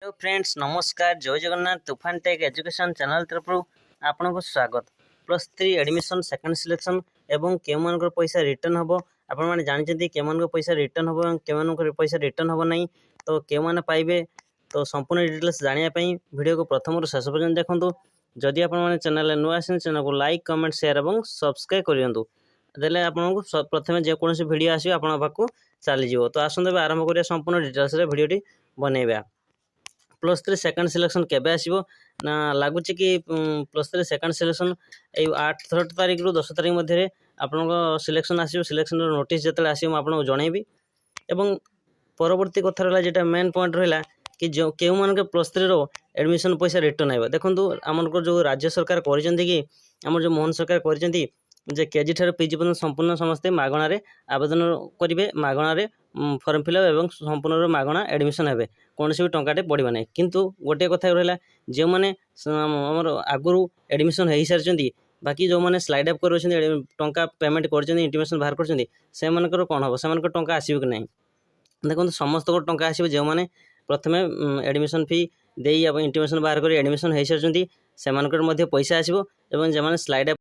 Hello friends नमस्कार जय जगन्नाथ तुफान टेक एजुकेशन चैनल तरफ आपन को स्वागत। +3 एडमिशन सेकंड सिलेक्शन एवं केउ मानकर पैसा रिटर्न हबो आपण माने जानचंती केउ मानकर पैसा रिटर्न हबो एवं केउ मानकर पैसा रिटर्न हबो नहीं तो केउ माने पाइबे तो संपूर्ण डिटेल्स जानिया पई वीडियो को प्रथम रु शेष पर्यंत देखंतु। जदि आपण माने चैनल नुआ आछन चैनल को लाइक कमेंट शेयर एवं सब्सक्राइब करियंतु देले आपण को प्रथम जे कोनोसी वीडियो आसी आपण पाखु चली जिवो। तो आसंदे आरंभ करिया संपूर्ण डिटेल्स रे वीडियोटी बनेबा। +3 सेकंड सिलेक्शन केबे आसीबो ना लागुची कि +3 सेकंड सिलेक्शन ए 8 तारिख रु 10 तारिख मध्य आपन सिलेक्शन आसीबो। सिलेक्शन नोटिस जतले आसीबो आपन जणैबी एवं परवर्ती कथा रहला जेटा मेन पॉइंट रहला कि जो केउ मान के +3 रो एडमिशन पैसा रिटर्न आइबो। देखंतु हमन को जो राज्य सरकार करिसेंती कि हमर जो मोहन सरकार करिसेंती जे केजी ठार पीजी पर्यंत संपूर्ण समस्ते मागणा रे आवेदन करिवे मागणा रे फॉर्म फिलअप एवं संपूर्ण मागणा एडमिशन हेबे कौन भी टंकाटे पड़वा ना। किंतु गोटे कथा रहा जो मैंने आमर आगुरी एडमिशन हो सारी बाकी जो मैंने स्लाइड अप कर टंका पेमेंट कर इंटीमेशन बाहर कर कौन हम से टंका आसो कि ना। देखो समस्त को टंका आसो जो मैंने प्रथम एडमिशन फी दे इंटीमेशन बाहर कर एडमिशन हो सारी से पैसा आसो जो मैंने स्लाइड